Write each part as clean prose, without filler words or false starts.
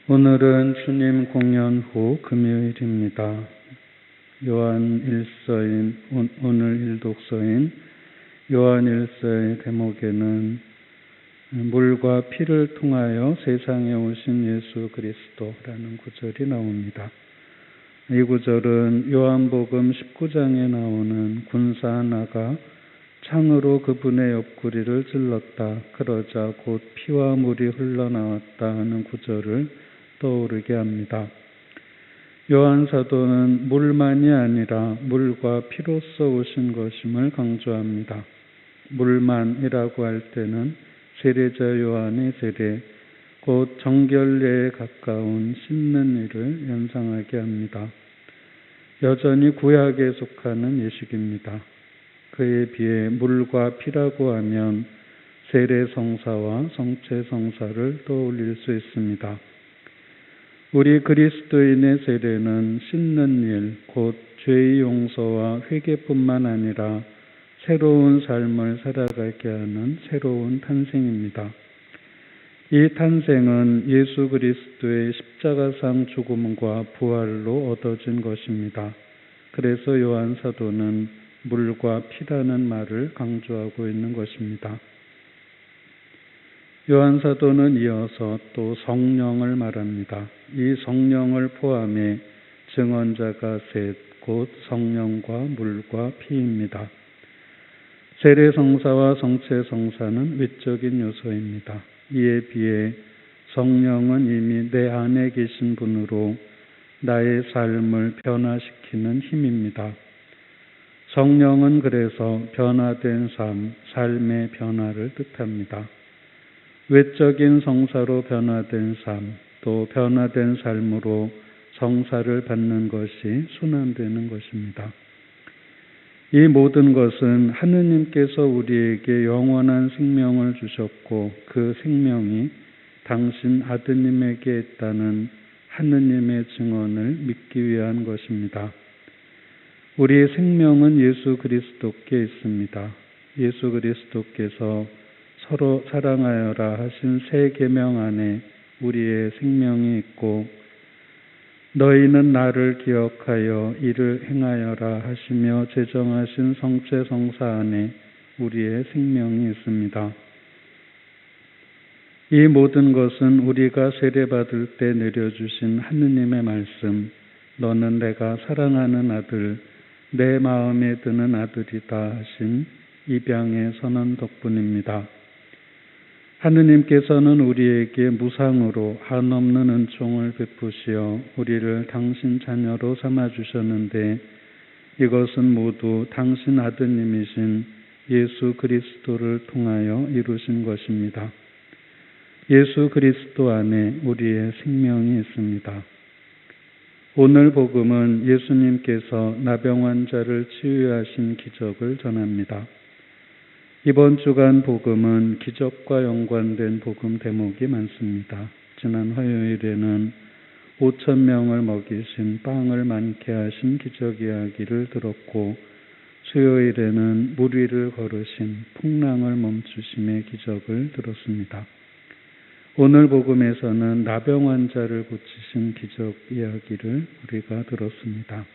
오늘은 주님 공연 후 금요일입니다. 요한 1서인 오늘 일독서인 요한 1서의 대목에는 물과 피를 통하여 세상에 오신 예수 그리스도라는 구절이 나옵니다. 이 구절은 요한복음 19장에 나오는 군사 하나가 창으로 그분의 옆구리를 찔렀다. 그러자 곧 피와 물이 흘러나왔다 하는 구절을 떠오르게 합니다. 요한 사도는 물만이 아니라 물과 피로써 오신 것임을 강조합니다. 물만이라고 할 때는 세례자 요한의 세례, 곧 정결례에 가까운 씻는 일을 연상하게 합니다. 여전히 구약에 속하는 예식입니다. 그에 비해 물과 피라고 하면 세례 성사와 성체 성사를 떠올릴 수 있습니다. 우리 그리스도인의 세례는 씻는 일, 곧 죄의 용서와 회개뿐만 아니라 새로운 삶을 살아가게 하는 새로운 탄생입니다. 이 탄생은 예수 그리스도의 십자가상 죽음과 부활로 얻어진 것입니다. 그래서 요한 사도는 물과 피라는 말을 강조하고 있는 것입니다. 요한 사도는 이어서 또 성령을 말합니다. 이 성령을 포함해 증언자가 셋, 곧 성령과 물과 피입니다. 세례 성사와 성체 성사는 외적인 요소입니다. 이에 비해 성령은 이미 내 안에 계신 분으로 나의 삶을 변화시키는 힘입니다. 성령은 그래서 변화된 삶, 삶의 변화를 뜻합니다. 외적인 성사로 변화된 삶, 또 변화된 삶으로 성사를 받는 것이 순환되는 것입니다. 이 모든 것은 하느님께서 우리에게 영원한 생명을 주셨고 그 생명이 당신 아드님에게 있다는 하느님의 증언을 믿기 위한 것입니다. 우리의 생명은 예수 그리스도께 있습니다. 예수 그리스도께서 서로 사랑하여라 하신 새 계명 안에 우리의 생명이 있고 너희는 나를 기억하여 이를 행하여라 하시며 제정하신 성체 성사 안에 우리의 생명이 있습니다. 이 모든 것은 우리가 세례받을 때 내려주신 하느님의 말씀, 너는 내가 사랑하는 아들, 내 마음에 드는 아들이다 하신 입양의 선언 덕분입니다. 하느님께서는 우리에게 무상으로 한없는 은총을 베푸시어 우리를 당신 자녀로 삼아주셨는데 이것은 모두 당신 아드님이신 예수 그리스도를 통하여 이루신 것입니다. 예수 그리스도 안에 우리의 생명이 있습니다. 오늘 복음은 예수님께서 나병 환자를 치유하신 기적을 전합니다. 이번 주간 복음은 기적과 연관된 복음 대목이 많습니다. 지난 화요일에는 5,000명을 먹이신 빵을 많게 하신 기적 이야기를 들었고 수요일에는 물 위를 걸으신 풍랑을 멈추심의 기적을 들었습니다. 오늘 복음에서는 나병 환자를 고치신 기적 이야기를 우리가 들었습니다.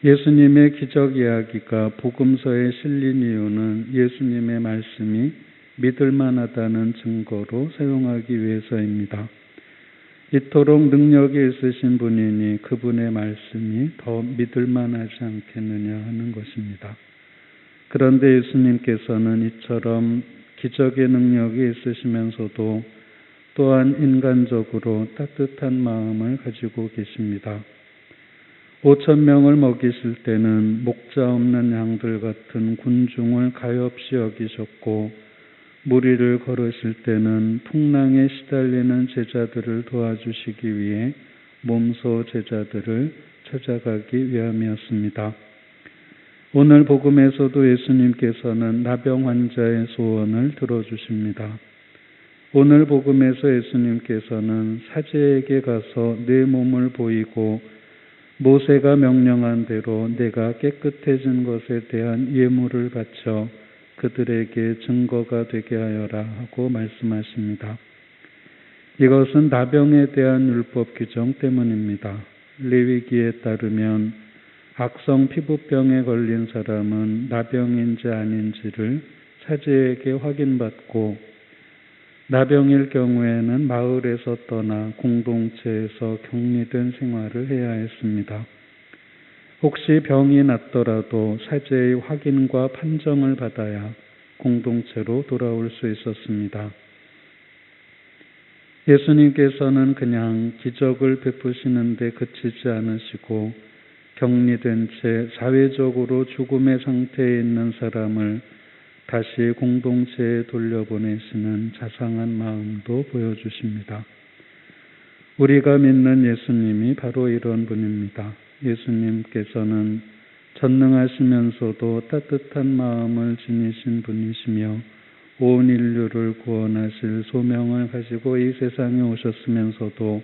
예수님의 기적 이야기가 복음서에 실린 이유는 예수님의 말씀이 믿을 만하다는 증거로 사용하기 위해서입니다. 이토록 능력이 있으신 분이니 그분의 말씀이 더 믿을 만하지 않겠느냐 하는 것입니다. 그런데 예수님께서는 이처럼 기적의 능력이 있으시면서도 또한 인간적으로 따뜻한 마음을 가지고 계십니다. 5,000명을 먹이실 때는 목자 없는 양들 같은 군중을 가엾이 여기셨고 물 위를 걸으실 때는 풍랑에 시달리는 제자들을 도와주시기 위해 몸소 제자들을 찾아가기 위함이었습니다. 오늘 복음에서도 예수님께서는 나병 환자의 소원을 들어주십니다. 오늘 복음에서 예수님께서는 사제에게 가서 내 몸을 보이고 모세가 명령한 대로 내가 깨끗해진 것에 대한 예물을 바쳐 그들에게 증거가 되게 하여라 하고 말씀하십니다. 이것은 나병에 대한 율법 규정 때문입니다. 레위기에 따르면 악성 피부병에 걸린 사람은 나병인지 아닌지를 사제에게 확인받고 나병일 경우에는 마을에서 떠나 공동체에서 격리된 생활을 해야 했습니다. 혹시 병이 났더라도 사제의 확인과 판정을 받아야 공동체로 돌아올 수 있었습니다. 예수님께서는 그냥 기적을 베푸시는 데 그치지 않으시고 격리된 채 사회적으로 죽음의 상태에 있는 사람을 다시 공동체에 돌려보내시는 자상한 마음도 보여주십니다. 우리가 믿는 예수님이 바로 이런 분입니다. 예수님께서는 전능하시면서도 따뜻한 마음을 지니신 분이시며 온 인류를 구원하실 소명을 가지고 이 세상에 오셨으면서도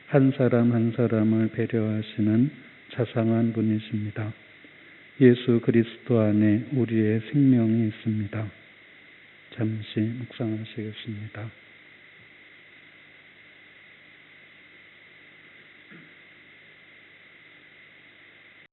한 사람 한 사람을 배려하시는 자상한 분이십니다. 예수 그리스도 안에 우리의 생명이 있습니다. 잠시 묵상하시겠습니다.